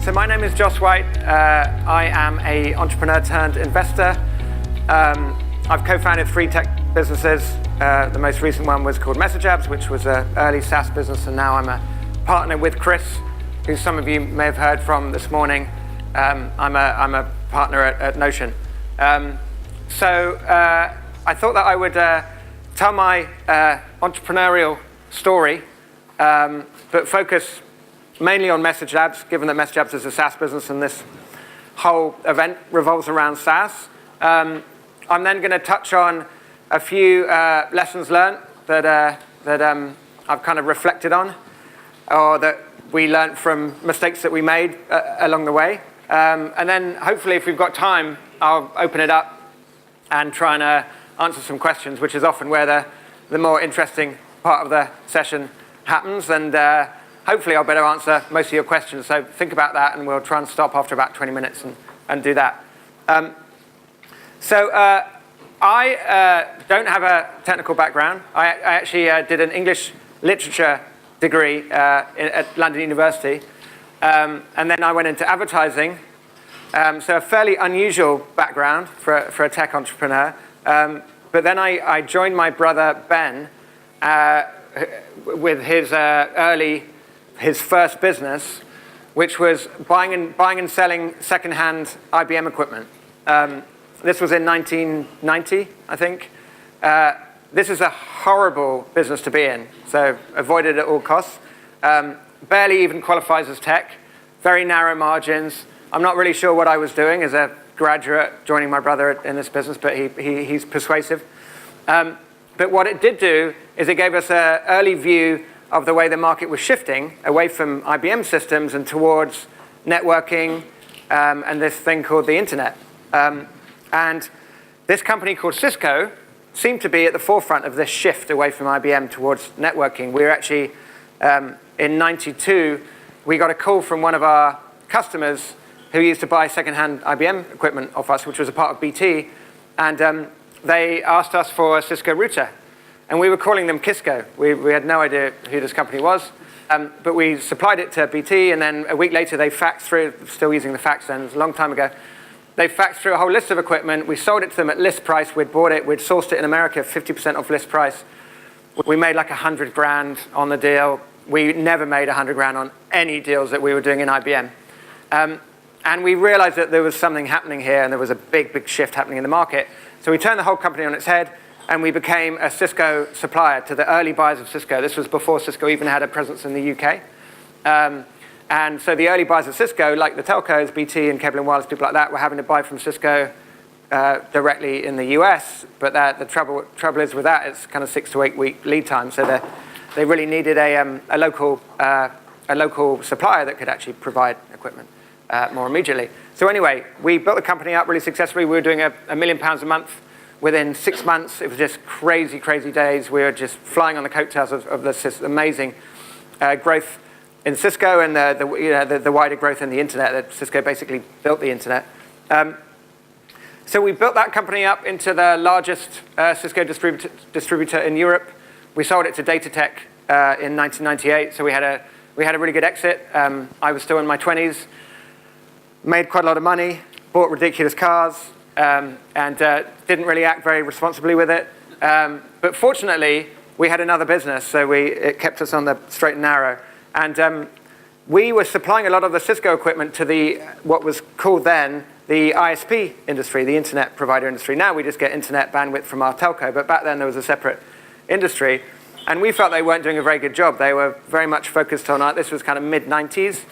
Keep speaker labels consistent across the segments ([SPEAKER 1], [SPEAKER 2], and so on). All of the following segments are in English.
[SPEAKER 1] So my name is Jos White. I am an entrepreneur turned investor. I've co-founded 3 tech businesses. The most recent one was called MessageLabs, which was an early SaaS business, and now I'm a partner with Chris, who some of you may have heard from this morning. I'm a partner at Notion. So I thought that I would tell my entrepreneurial story, but focus mainly on MessageLabs, given that MessageLabs is a SaaS business and this whole event revolves around SaaS. I'm then going to touch on a few lessons learned that I've kind of reflected on, or that we learned from mistakes that we made along the way. And then hopefully, if we've got time, I'll open it up and try and answer some questions, which is often where the more interesting part of the session happens. And hopefully I'll better answer most of your questions. So think about that, and we'll try and stop after about 20 minutes and do that. I don't have a technical background. I actually did an English literature degree at London University. And then I went into advertising. So a fairly unusual background for a tech entrepreneur. But then I joined my brother Ben with his first business, which was buying and selling secondhand IBM equipment. This was in 1990, I think. This is a horrible business to be in, so avoid it at all costs. Barely even qualifies as tech, very narrow margins. I'm not really sure what I was doing as a graduate joining my brother in this business, but he's persuasive. But what it did do is it gave us an early view of the way the market was shifting away from IBM systems and towards networking and this thing called the internet. And this company called Cisco seemed to be at the forefront of this shift away from IBM towards networking. We were actually, in '92, we got a call from one of our customers who used to buy secondhand IBM equipment off us, which was a part of BT, and they asked us for a Cisco router. And we were calling them Kisco. We had no idea who this company was. But we supplied it to BT, and then a week later they faxed through, still using the fax then, it was a long time ago. They faxed through a whole list of equipment. We sold it to them at list price. We'd bought it. We'd sourced it in America, 50% off list price. We made like 100 grand on the deal. We never made 100 grand on any deals that we were doing in IBM. And we realized that there was something happening here, and there was a big, big shift happening in the market. So we turned the whole company on its head, and we became a Cisco supplier to the early buyers of Cisco. This was before Cisco even had a presence in the UK. And so the early buyers of Cisco, like the telcos, BT and Cable & Wireless, people like that, were having to buy from Cisco directly in the US. But the trouble is with that, it's kind of 6 to 8 week lead time. So they really needed a local supplier that could actually provide equipment more immediately. So anyway, we built the company up really successfully. We were doing £1 million a month. Within 6 months, it was just crazy, crazy days. We were just flying on the coattails of this amazing growth in Cisco and the wider growth in the internet. That Cisco basically built the internet. So we built that company up into the largest Cisco distributor in Europe. We sold it to Datatec in 1998. So we had a really good exit. I was still in my 20s, made quite a lot of money, bought ridiculous cars. And didn't really act very responsibly with it. But fortunately, we had another business, so it kept us on the straight and narrow. And we were supplying a lot of the Cisco equipment to what was called then the ISP industry, the internet provider industry. Now we just get internet bandwidth from our telco, but back then there was a separate industry. And we felt they weren't doing a very good job. They were very much focused on, this was kind of mid-90s.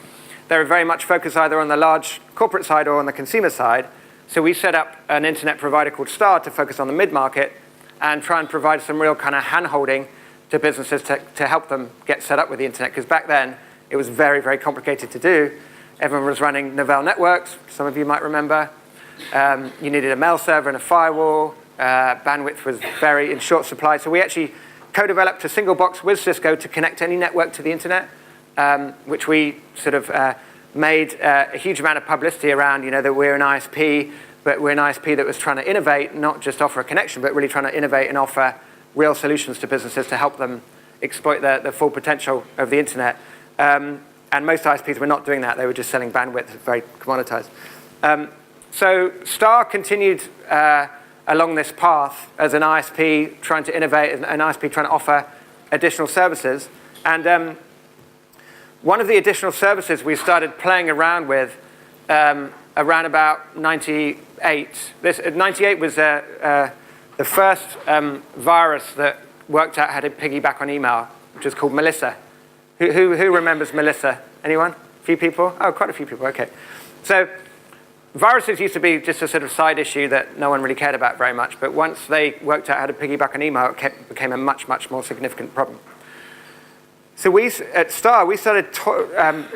[SPEAKER 1] They were very much focused either on the large corporate side or on the consumer side. So we set up an internet provider called Star to focus on the mid-market and try and provide some real kind of hand-holding to businesses to help them get set up with the internet. Because back then, it was very, very complicated to do. Everyone was running Novell networks, some of you might remember. You needed a mail server and a firewall. Bandwidth was very in short supply. So we actually co-developed a single box with Cisco to connect any network to the internet, which we sort of made a huge amount of publicity around, that we're an ISP, but we're an ISP that was trying to innovate, not just offer a connection, but really trying to innovate and offer real solutions to businesses to help them exploit the full potential of the internet. And most ISPs were not doing that. They were just selling bandwidth, very commoditized. So Star continued along this path as an ISP trying to innovate, an ISP trying to offer additional services. And one of the additional services we started playing around with around about 98. 98 was the first virus that worked out how to piggyback on email, which was called Melissa. Who remembers Melissa? Anyone? A few people? Oh, quite a few people, okay. So viruses used to be just a sort of side issue that no one really cared about very much, but once they worked out how to piggyback on email, it became a much, much more significant problem. So at Star, we started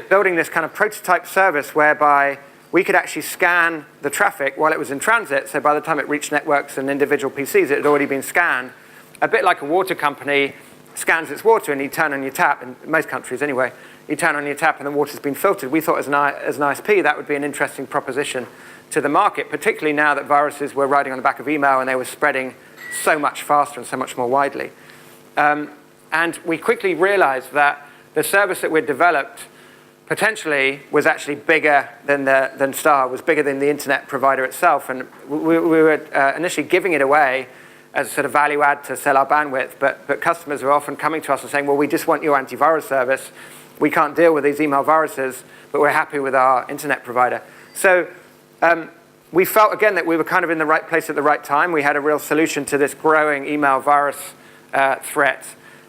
[SPEAKER 1] building this kind of prototype service whereby we could actually scan the traffic while it was in transit, so by the time it reached networks and individual PCs, it had already been scanned. A bit like a water company scans its water and you turn on your tap, in most countries anyway, you turn on your tap and the water's been filtered. We thought as an ISP that would be an interesting proposition to the market, particularly now that viruses were riding on the back of email and they were spreading so much faster and so much more widely. And we quickly realized that the service that we'd developed potentially was actually bigger than Star, was bigger than the internet provider itself. And we were initially giving it away as a sort of value add to sell our bandwidth, but customers were often coming to us and saying, well, we just want your antivirus service. We can't deal with these email viruses, but we're happy with our internet provider. So we felt, again, that we were kind of in the right place at the right time. We had a real solution to this growing email virus threat.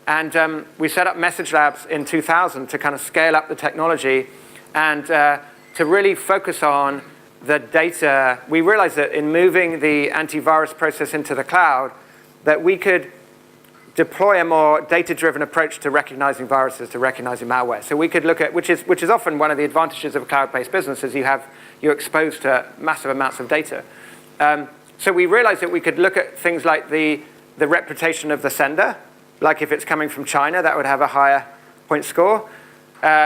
[SPEAKER 1] And we set up MessageLabs in 2000 to kind of scale up the technology and to really focus on the data. We realized that in moving the antivirus process into the cloud, that we could deploy a more data-driven approach to recognizing viruses, to recognizing malware. So we could look at, which is often one of the advantages of a cloud-based business, is you're exposed to massive amounts of data. So we realized that we could look at things like the reputation of the sender. Like if it's coming from China, that would have a higher point score.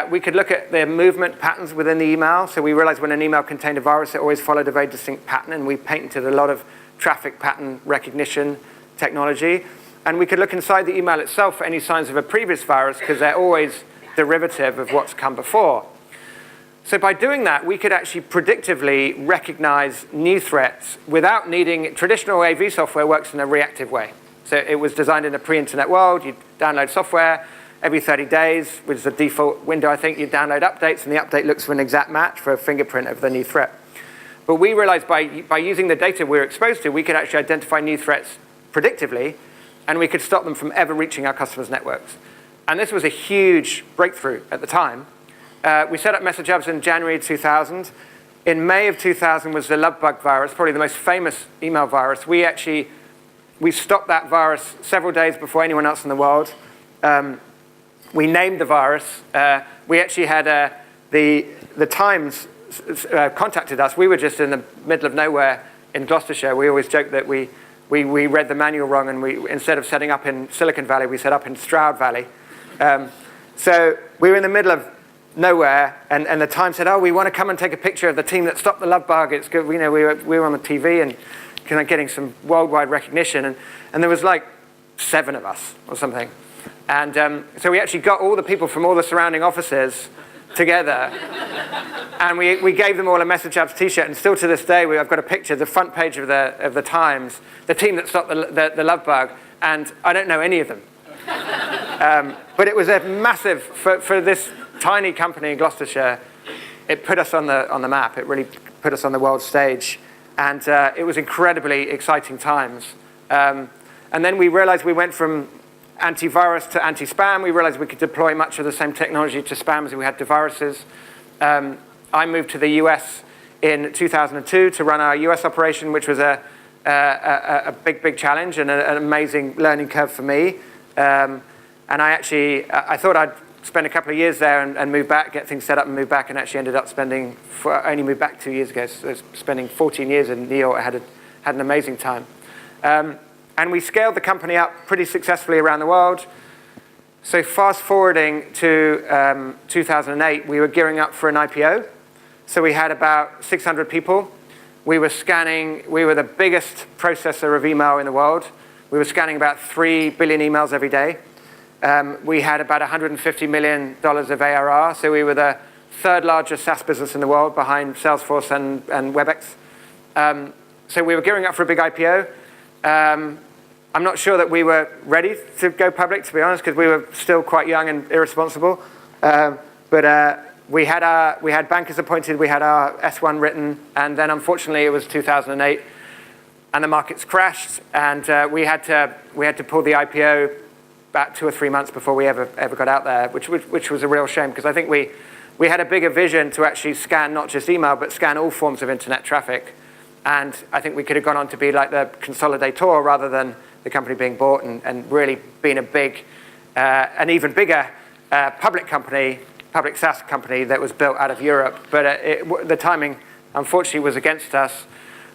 [SPEAKER 1] We could look at the movement patterns within the email. So we realized when an email contained a virus, it always followed a very distinct pattern, and we patented a lot of traffic pattern recognition technology. And we could look inside the email itself for any signs of a previous virus, because they're always derivative of what's come before. So by doing that, we could actually predictively recognize new threats without needing, traditional AV software works in a reactive way. So it was designed in a pre-internet world. You'd download software every 30 days, which is the default window, I think. You'd download updates, and the update looks for an exact match for a fingerprint of the new threat. But we realized by using the data we were exposed to, we could actually identify new threats predictively, and we could stop them from ever reaching our customers' networks. And this was a huge breakthrough at the time. We set up MessageLabs in January 2000. In May of 2000 was the Lovebug virus, probably the most famous email virus. We stopped that virus several days before anyone else in the world. We named the virus. We actually had the Times contacted us. We were just in the middle of nowhere in Gloucestershire. We always joke that we read the manual wrong, and instead of setting up in Silicon Valley, we set up in Stroud Valley. So we were in the middle of nowhere, and the Times said, oh, we want to come and take a picture of the team that stopped the Lovebug. It's good. We were on the TV and kind of getting some worldwide recognition, and there was like 7 of us or something. And so we actually got all the people from all the surrounding offices together, and we gave them all a MessageLabs t-shirt, and still to this day, I've got a picture, the front page of the Times, the team that stopped the Lovebug, and I don't know any of them. But it was a massive, for this tiny company in Gloucestershire, it put us on the map. It really put us on the world stage. And it was incredibly exciting times. And then we realized we went from antivirus to anti-spam. We realized we could deploy much of the same technology to spam as we had to viruses. I moved to the US in 2002 to run our US operation, which was a big challenge and an amazing learning curve for me. And I thought I'd spend a couple of years there and move back, get things set up and move back, and actually ended up I only moved back 2 years ago, so spending 14 years in New York. I had an amazing time. And we scaled the company up pretty successfully around the world. So fast forwarding to 2008, we were gearing up for an IPO. So we had about 600 people. We were the biggest processor of email in the world. We were scanning about 3 billion emails every day. We had about $150 million of ARR, so we were the third largest SaaS business in the world behind Salesforce and WebEx. So we were gearing up for a big IPO. I'm not sure that we were ready to go public, to be honest, because we were still quite young and irresponsible. But we had bankers appointed, we had our S1 written, and then unfortunately it was 2008, and the markets crashed, and we had to pull the IPO about 2 or 3 months before we ever got out there, which was a real shame, because I think we had a bigger vision to actually scan not just email, but scan all forms of internet traffic. And I think we could have gone on to be like the consolidator rather than the company being bought and really being a big, an even bigger public SaaS company that was built out of Europe. But the timing, unfortunately, was against us.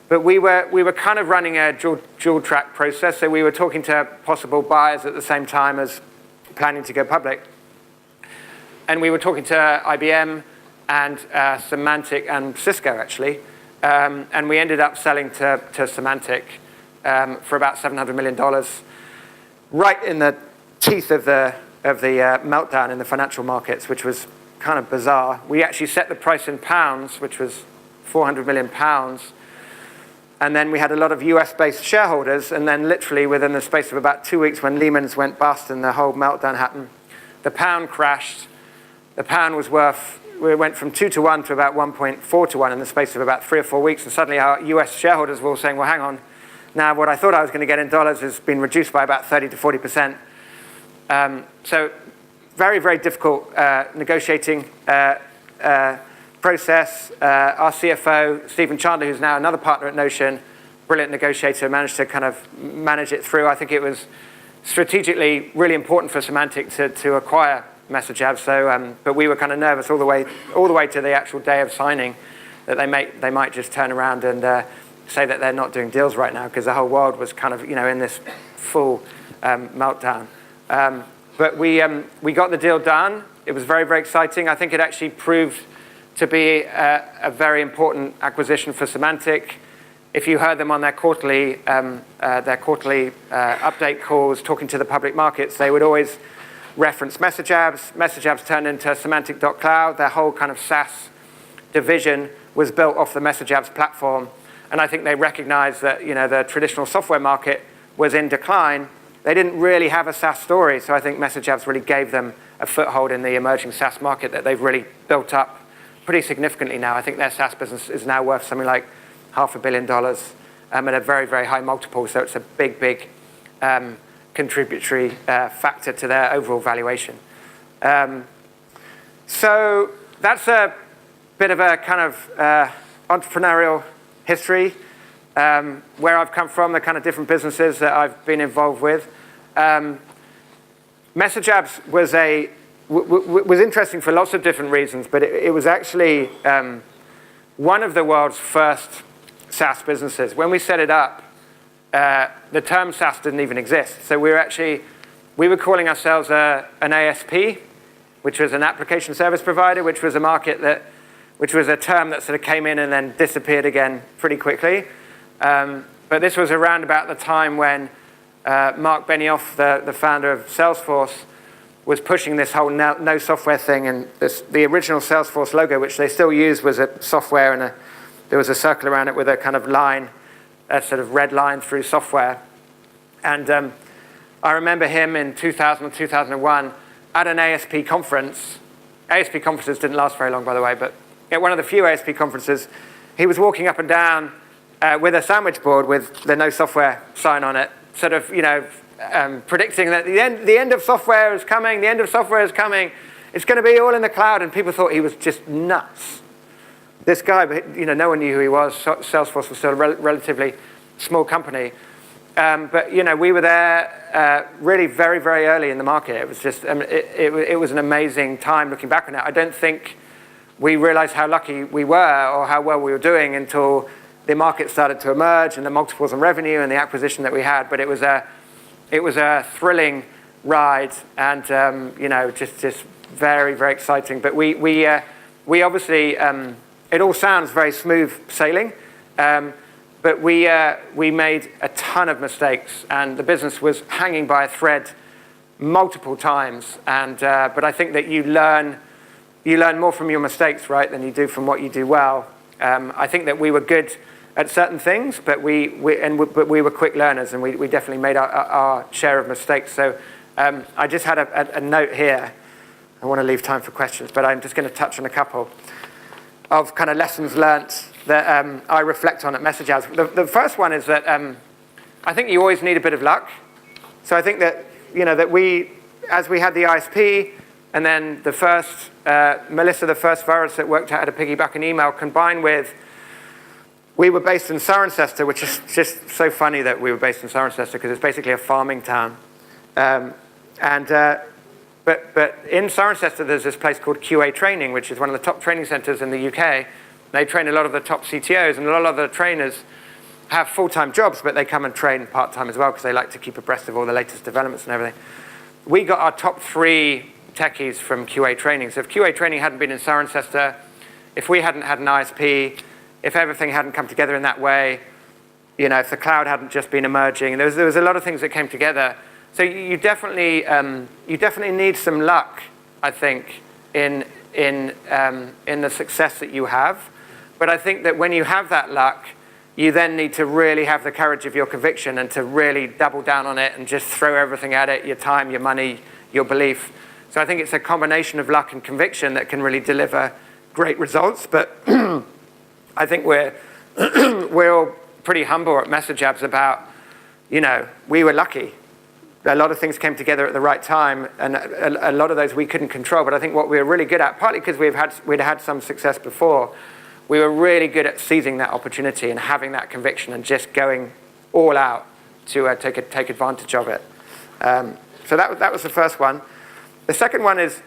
[SPEAKER 1] But we were kind of running a dual track process. So we were talking to possible buyers at the same time as planning to go public. And we were talking to IBM and Symantec and Cisco, actually. And we ended up selling to Symantec for about $700 million, right in the teeth of the meltdown in the financial markets, which was kind of bizarre. We actually set the price in pounds, which was 400 million pounds. And then we had a lot of US-based shareholders, and then literally within the space of about 2 weeks when Lehman's went bust and the whole meltdown happened, the pound crashed. The pound was worth, we went from 2 to 1 to about 1.4 to 1 in the space of about 3 or 4 weeks, and suddenly our US shareholders were all saying, well, hang on, now what I thought I was going to get in dollars has been reduced by about 30 to 40%. So very, very difficult negotiating process. Our CFO, Stephen Chandler, who's now another partner at Notion, brilliant negotiator, managed to kind of manage it through. I think it was strategically really important for Symantec to acquire MessageLabs. So, but we were kind of nervous all the way to the actual day of signing that they might just turn around and say that they're not doing deals right now because the whole world was kind of in this full meltdown. But we got the deal done. It was very, very exciting. I think it actually proved to be a very important acquisition for Symantec. If you heard them on their quarterly update calls, talking to the public markets, they would always reference MessageLabs. MessageLabs turned into Symantec.cloud. Their whole kind of SaaS division was built off the MessageLabs platform. And I think they recognized that the traditional software market was in decline. They didn't really have a SaaS story, so I think MessageLabs really gave them a foothold in the emerging SaaS market that they've really built up pretty significantly now. I think their SaaS business is now worth something like $500 million at a very, very high multiple. So it's a big, big contributory factor to their overall valuation. So that's a bit of a kind of entrepreneurial history, where I've come from, the kind of different businesses that I've been involved with. MessageLabs was interesting for lots of different reasons, but it was actually one of the world's first SaaS businesses. When we set it up, the term SaaS didn't even exist. So we were calling ourselves an ASP, which was an application service provider, which was a market which was a term that sort of came in and then disappeared again pretty quickly. But this was around about the time when Mark Benioff, the founder of Salesforce, was pushing this whole no software thing, and the original Salesforce logo, which they still use, was a software, and there was a circle around it with a kind of line, a sort of red line through software. And I remember him in 2000 or 2001 at an ASP conference. ASP conferences didn't last very long, by the way, but at one of the few ASP conferences, he was walking up and down with a sandwich board with the no software sign on it, sort of, predicting that the end of software is coming, the end of software is coming, it's going to be all in the cloud, and people thought he was just nuts. This guy, no one knew who he was. Salesforce was still a relatively small company. But, we were there really very, very early in the market. It was just, it was an amazing time looking back on it. I don't think we realized how lucky we were or how well we were doing until the market started to emerge and the multiples on revenue and the acquisition that we had. But it was a thrilling ride and, just very, very exciting. But we obviously, it all sounds very smooth sailing, but we made a ton of mistakes, and the business was hanging by a thread multiple times. But I think that you learn more from your mistakes, right, than you do from what you do well. I think that we were good at certain things, but we were quick learners, and we definitely made our share of mistakes. So I just had a note here. I want to leave time for questions, but I'm just going to touch on a couple of kind of lessons learnt that I reflect on at MessageLabs. The first one is that I think you always need a bit of luck. So I think that, that as we had the ISP, and then the first, Melissa, the first virus that worked out how to piggyback an email, combined with, we were based in Cirencester, which is just so funny that we were based in Cirencester because it's basically a farming town. But in Cirencester, there's this place called QA Training, which is one of the top training centers in the UK. They train a lot of the top CTOs, and a lot of the trainers have full-time jobs, but they come and train part-time as well because they like to keep abreast of all the latest developments and everything. We got our top 3 techies from QA Training. So if QA Training hadn't been in Cirencester, if we hadn't had an ISP, if everything hadn't come together in that way, if the cloud hadn't just been emerging, there was a lot of things that came together. So you definitely need some luck, I think, in the success that you have. But I think that when you have that luck, you then need to really have the courage of your conviction and to really double down on it and just throw everything at it, your time, your money, your belief. So I think it's a combination of luck and conviction that can really deliver great results. But I think we're all pretty humble at MessageLabs about, we were lucky. A lot of things came together at the right time, and a lot of those we couldn't control. But I think what we were really good at, partly because we'd had some success before, we were really good at seizing that opportunity and having that conviction and just going all out to take advantage of it. So that was the first one. The second one is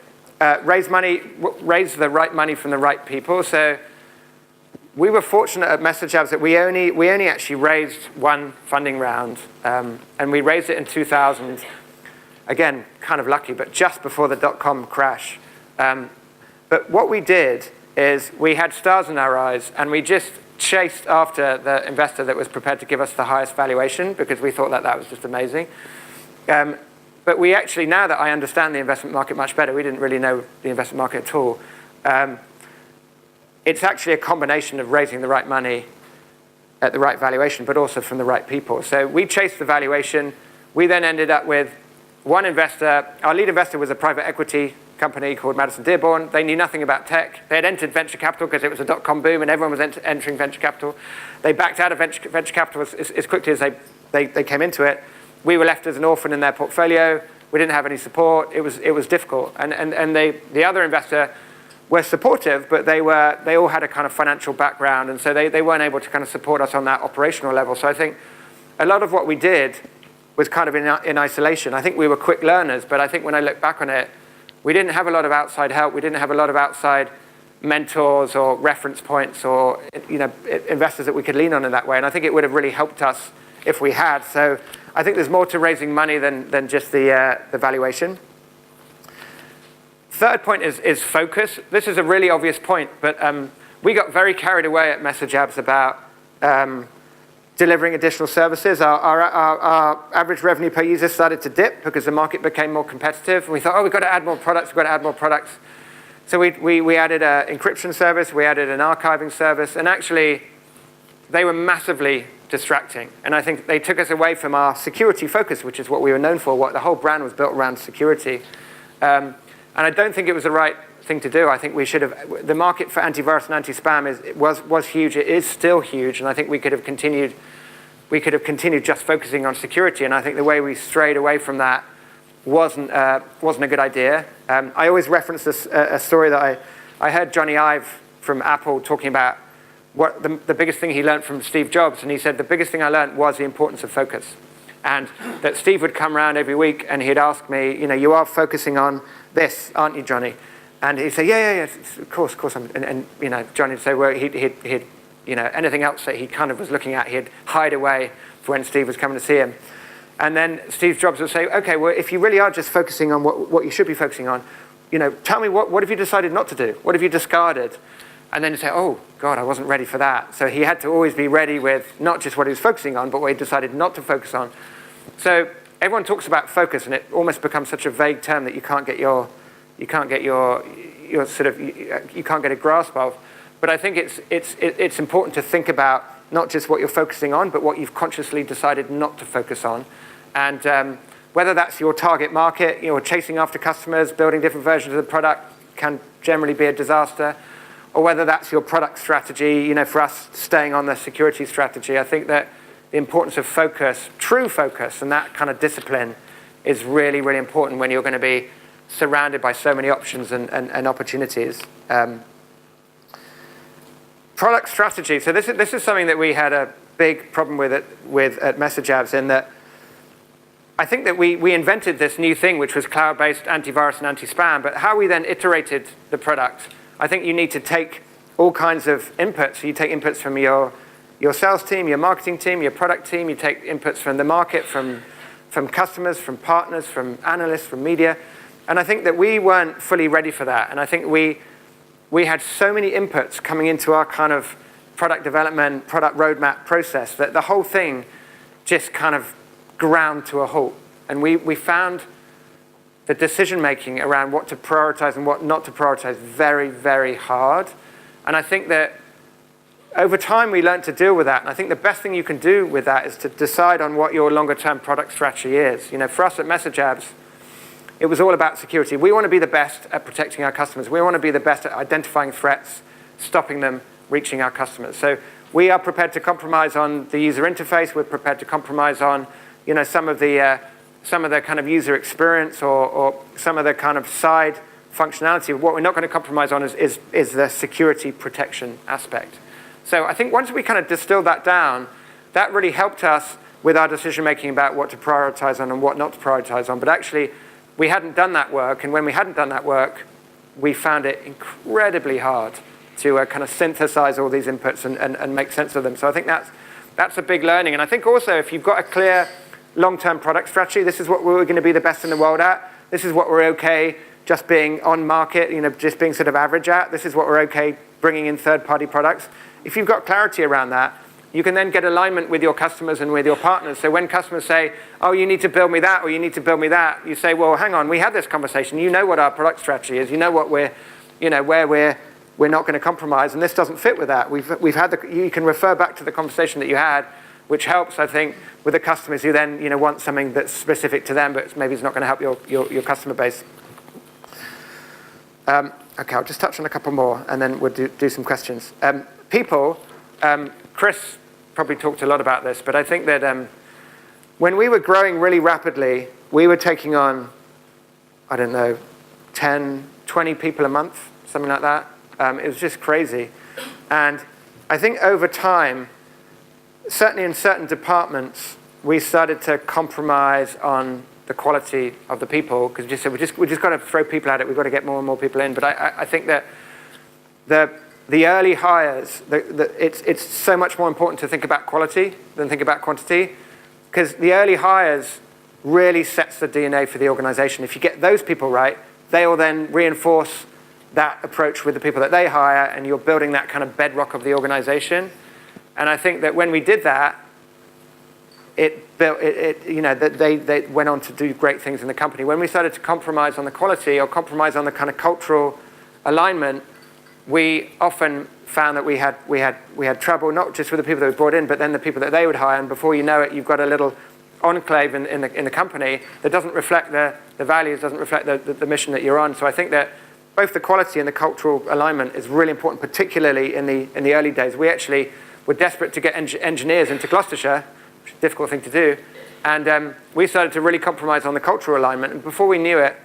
[SPEAKER 1] raise the right money from the right people. So we were fortunate at MessageLabs that we only actually raised one funding round, and we raised it in 2000. Again, kind of lucky, but just before the dot-com crash. But what we did is we had stars in our eyes, and we just chased after the investor that was prepared to give us the highest valuation because we thought that was just amazing. But we actually, now that I understand the investment market much better, we didn't really know the investment market at all. It's actually a combination of raising the right money at the right valuation, but also from the right people. So we chased the valuation. We then ended up with one investor. Our lead investor was a private equity company called Madison Dearborn. They knew nothing about tech. They had entered venture capital because it was a dot-com boom and everyone was entering venture capital. They backed out of venture capital as quickly as they came into it. We were left as an orphan in their portfolio. We didn't have any support. It was difficult. And the other investor were supportive, but they all had a kind of financial background, and so they weren't able to kind of support us on that operational level. So I think a lot of what we did was kind of in isolation. I think we were quick learners, but I think when I look back on it, we didn't have a lot of outside help. We didn't have a lot of outside mentors or reference points or investors that we could lean on in that way. And I think it would have really helped us if we had. So I think there's more to raising money than just the valuation. Third point is focus. This is a really obvious point, but we got very carried away at MessageLabs about delivering additional services. Our average revenue per user started to dip because the market became more competitive. And we thought, we've got to add more products. So we added an encryption service, we added an archiving service, and actually they were massively distracting. And I think they took us away from our security focus, which is what we were known for. What the whole brand was built around security. And I don't think it was the right thing to do. I think we should have, the market for antivirus and anti-spam was huge. It is still huge, and I think we could have continued just focusing on security. And I think the way we strayed away from that wasn't a good idea. I always reference a story that I heard Johnny Ive from Apple talking about what the biggest thing he learned from Steve Jobs, and he said the biggest thing I learned was the importance of focus. And that Steve would come around every week and he'd ask me, you are focusing on this, aren't you, Johnny? And he'd say, yeah, of course. And Johnny would say, well, he'd anything else that he kind of was looking at, he'd hide away for when Steve was coming to see him. And then Steve Jobs would say, okay, well, if you really are just focusing on what you should be focusing on, tell me what have you decided not to do? What have you discarded? And then he'd say, oh, God, I wasn't ready for that. So he had to always be ready with not just what he was focusing on, but what he decided not to focus on. So everyone talks about focus, and it almost becomes such a vague term that you can't get your sort of, you can't get a grasp of. But I think it's important to think about not just what you're focusing on, but what you've consciously decided not to focus on. And whether that's your target market, chasing after customers, building different versions of the product can generally be a disaster, or whether that's your product strategy, for us staying on the security strategy. I think that the importance of focus, true focus, and that kind of discipline is really, really important when you're going to be surrounded by so many options and opportunities. Product strategy. So this is something that we had a big problem with at MessageLabs, in that I think that we invented this new thing, which was cloud-based antivirus and anti-spam, but how we then iterated the product, I think you need to take all kinds of inputs. So you take inputs from your sales team, your marketing team, your product team. You take inputs from the market, from customers, from partners, from analysts, from media. And I think that we weren't fully ready for that. And I think we had so many inputs coming into our kind of product development, product roadmap process that the whole thing just kind of ground to a halt. And we found the decision-making around what to prioritize and what not to prioritize very, very hard. And I think that over time we learned to deal with that. And I think the best thing you can do with that is to decide on what your longer-term product strategy is. For us at MessageLabs, it was all about security. We want to be the best at protecting our customers. We want to be the best at identifying threats, stopping them, reaching our customers. So we are prepared to compromise on the user interface. We're prepared to compromise on, some of the kind of user experience or some of the kind of side functionality. What we're not going to compromise on is the security protection aspect. So I think once we kind of distilled that down, that really helped us with our decision making about what to prioritize on and what not to prioritize on. But actually, we hadn't done that work, and when we hadn't done that work, we found it incredibly hard to kind of synthesize all these inputs and make sense of them. So I think that's a big learning. And I think also if you've got a clear long-term product strategy, this is what we're going to be the best in the world at. This is what we're okay just being on market, just being sort of average at. This is what we're okay bringing in third-party products. If you've got clarity around that, you can then get alignment with your customers and with your partners. So when customers say, oh, you need to build me that, or you need to build me that, you say, well, hang on, we had this conversation. You know what our product strategy is. You know what where we're not going to compromise, and this doesn't fit with that. We've had you can refer back to the conversation that you had, which helps, I think, with the customers who then want something that's specific to them, but maybe it's not going to help your customer base. Okay, I'll just touch on a couple more, and then we'll do some questions. People, Chris probably talked a lot about this, but I think that when we were growing really rapidly, we were taking on, 10, 20 people a month, something like that. It was just crazy. And I think over time, certainly in certain departments, we started to compromise on the quality of the people, because we just got to throw people at it. We've got to get more and more people in. But I think that the early hires, it's so much more important to think about quality than think about quantity, because the early hires really sets the DNA for the organization. If you get those people right, they will then reinforce that approach with the people that they hire, and you're building that kind of bedrock of the organization. And I think that when we did that, they went on to do great things in the company. When we started to compromise on the quality or compromise on the kind of cultural alignment, we often found that we had trouble, not just with the people that we brought in, but then the people that they would hire. And before you know it, you've got a little enclave in the company that doesn't reflect the values, doesn't reflect the mission that you're on. So I think that both the quality and the cultural alignment is really important, particularly in the early days. We actually were desperate to get engineers into Gloucestershire, which is a difficult thing to do. And we started to really compromise on the cultural alignment. And before we knew it,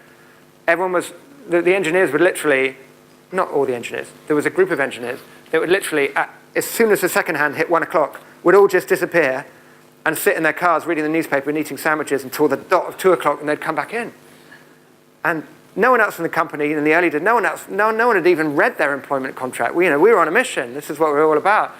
[SPEAKER 1] the engineers would literally, not all the engineers, there was a group of engineers that would literally, as soon as the second hand hit 1 o'clock, would all just disappear and sit in their cars reading the newspaper and eating sandwiches until the dot of 2 o'clock, and they'd come back in. And no one else in the company in the early days, no one had even read their employment contract. We were on a mission. This is what we're all about.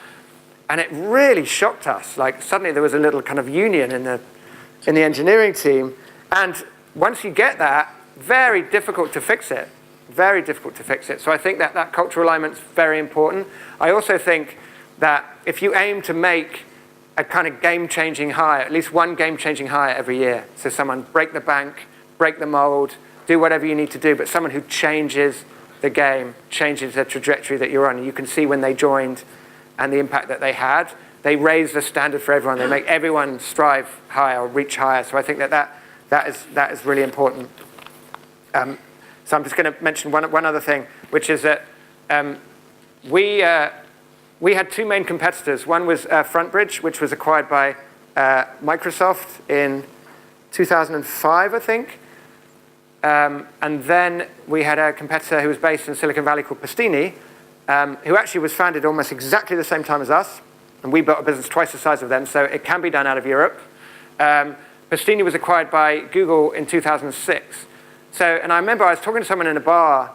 [SPEAKER 1] And it really shocked us. Like suddenly there was a little kind of union in the engineering team. And once you get that, very difficult to fix it. Very difficult to fix it. So I think that cultural alignment is very important. I also think that if you aim to make a kind of game-changing hire, at least one game-changing hire every year. So someone break the bank, break the mold, do whatever you need to do, but someone who changes the game, changes the trajectory that you're on. You can see when they joined and the impact that they had. They raise the standard for everyone. They make everyone strive higher or reach higher. So I think that is really important. So I'm just going to mention one other thing, which is that we had two main competitors. One was FrontBridge, which was acquired by Microsoft in 2005, I think. And then we had a competitor who was based in Silicon Valley called Pastini, who actually was founded almost exactly the same time as us. And we built a business twice the size of them, so it can be done out of Europe. Pastini was acquired by Google in 2006. And I remember I was talking to someone in a bar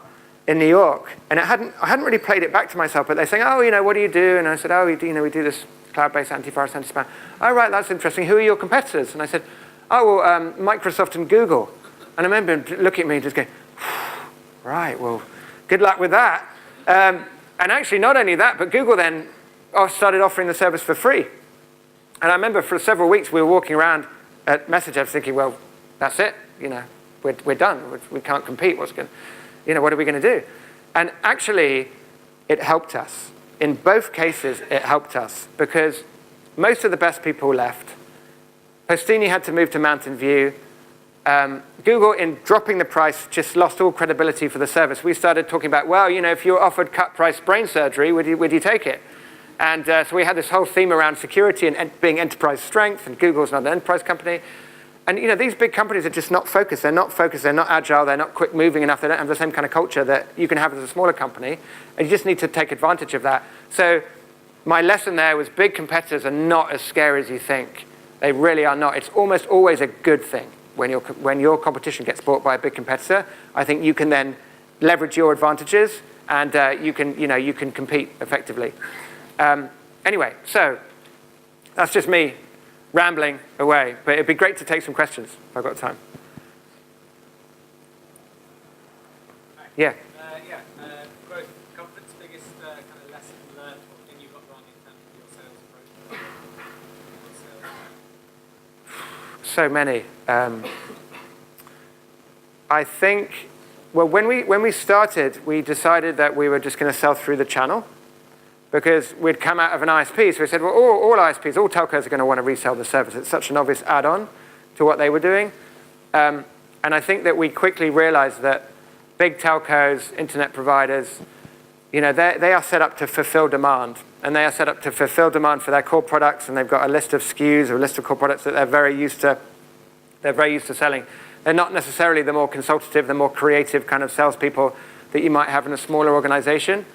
[SPEAKER 1] in New York, and I hadn't really played it back to myself, but they're saying, oh, what do you do? And I said, oh, we do this cloud-based antivirus, anti-spam. Oh, right, that's interesting. Who are your competitors? And I said, oh, well, Microsoft and Google. And I remember him looking at me and just going, right, well, good luck with that. And actually, not only that, but Google then started offering the service for free. And I remember for several weeks we were walking around at MessageLabs thinking, well, that's it. We're done. We can't compete. What are we going to do? And actually, it helped us. In both cases, it helped us because most of the best people left. Pastini had to move to Mountain View. Google, in dropping the price, just lost all credibility for the service. We started talking about, well, if you were offered cut-price brain surgery, would you take it? And so we had this whole theme around security and being enterprise strength, and Google's not an enterprise company. And these big companies are just not focused. They're not focused. They're not agile. They're not quick moving enough. They don't have the same kind of culture that you can have as a smaller company. And you just need to take advantage of that. So my lesson there was big competitors are not as scary as you think. They really are not. It's almost always a good thing when your competition gets bought by a big competitor. I think you can then leverage your advantages and you can compete effectively. Anyway, so that's just me rambling away, but it'd be great to take some questions if I've got time. Yeah.
[SPEAKER 2] Growth, Comfort's biggest kind of lesson learned or thing you got wrong in terms of your sales approach?
[SPEAKER 1] So many. I think, well, when we started, we decided that we were just going to sell through the channel because we'd come out of an ISP. So we said, well, all ISPs, all telcos are going to want to resell the service. It's such an obvious add-on to what they were doing. And I think that we quickly realized that big telcos, internet providers, they are set up to fulfill demand. And they are set up to fulfill demand for their core products. And they've got a list of SKUs or a list of core products that they're very used to selling. They're not necessarily the more consultative, the more creative kind of salespeople that you might have in a smaller organization.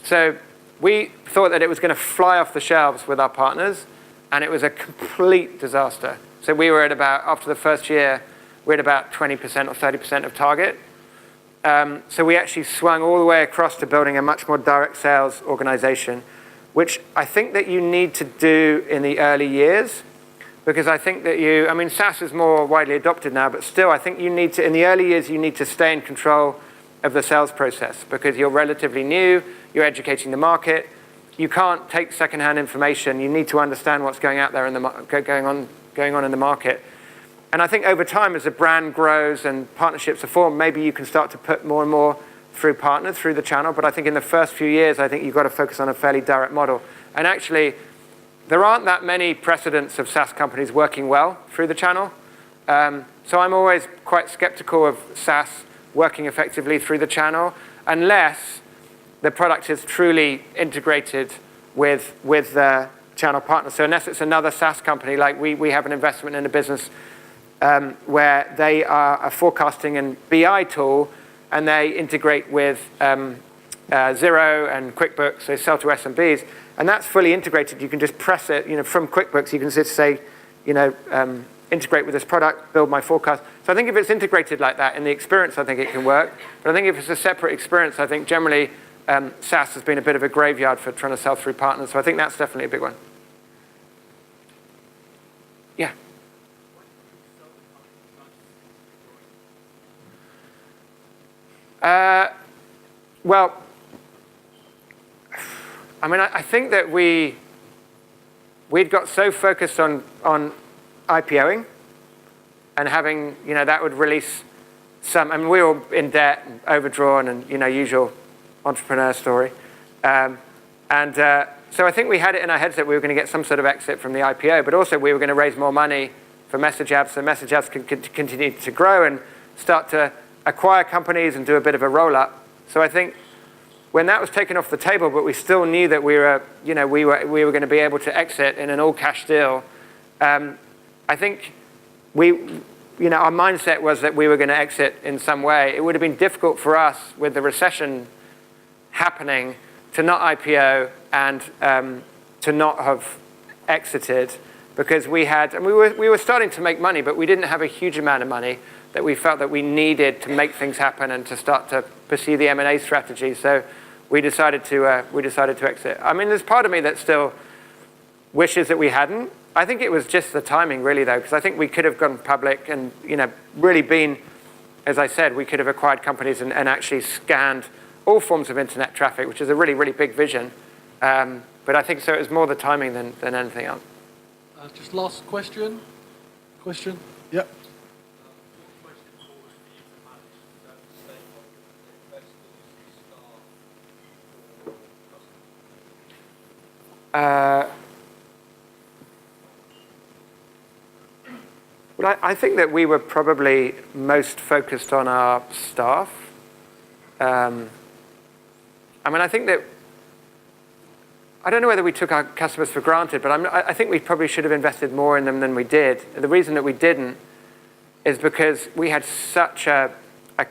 [SPEAKER 1] So we thought that it was going to fly off the shelves with our partners, and it was a complete disaster. So we were after the first year, we had about 20% or 30% of target. So we actually swung all the way across to building a much more direct sales organization, which I think that you need to do in the early years, because I think that SaaS is more widely adopted now, but still I think in the early years, you need to stay in control of the sales process because you're relatively new, you're educating the market. You can't take secondhand information. You need to understand what's going out there going on in the market. And I think over time, as the brand grows and partnerships are formed, maybe you can start to put more and more through partners, through the channel. But I think in the first few years, I think you've got to focus on a fairly direct model. And actually, there aren't that many precedents of SaaS companies working well through the channel. So I'm always quite skeptical of SaaS working effectively through the channel, unless the product is truly integrated with the channel partner. So unless it's another SaaS company, like we have an investment in a business where they are a forecasting and BI tool, and they integrate with Xero and QuickBooks, they sell to SMBs, and that's fully integrated. You can just press it, from QuickBooks, you can just say, integrate with this product, build my forecast. So I think if it's integrated like that in the experience, I think it can work. But I think if it's a separate experience, I think generally SaaS has been a bit of a graveyard for trying to sell through partners. So I think that's definitely a big one. Yeah. Well, I think that we'd got so focused on IPOing and having, that would release some, I mean, we were in debt and overdrawn and, usual entrepreneur story. So I think we had it in our heads that we were going to get some sort of exit from the IPO, but also we were going to raise more money for MessageLabs so MessageLabs could continue to grow and start to acquire companies and do a bit of a roll-up. So I think when that was taken off the table, but we still knew that we were going to be able to exit in an all-cash deal, I think our mindset was that we were going to exit in some way. It would have been difficult for us with the recession happening to not IPO and to not have exited, because we were starting to make money, but we didn't have a huge amount of money that we felt that we needed to make things happen and to start to pursue the M&A strategy. So we decided to exit. I mean, there's part of me that still wishes that we hadn't. I think it was just the timing, really, though, because I think we could have gone public and really been, as I said, we could have acquired companies and actually scanned all forms of internet traffic, which is a really, really big vision. But I think so it was more the timing than anything else.
[SPEAKER 3] Just last question. Yep.
[SPEAKER 1] Well, I think that we were probably most focused on our staff. I mean, I think that, I don't know whether we took our customers for granted, but I think we probably should have invested more in them than we did. And the reason that we didn't is because we had such a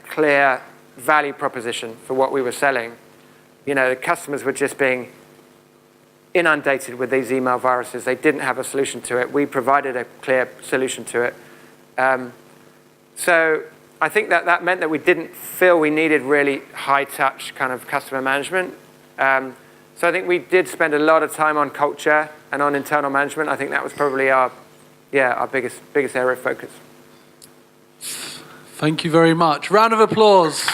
[SPEAKER 1] clear value proposition for what we were selling. The customers were just being inundated with these email viruses. They didn't have a solution to it. We provided a clear solution to it. So I think that meant that we didn't feel we needed really high-touch kind of customer management. So I think we did spend a lot of time on culture and on internal management. I think that was probably our biggest area of focus.
[SPEAKER 3] Thank you very much. Round of applause.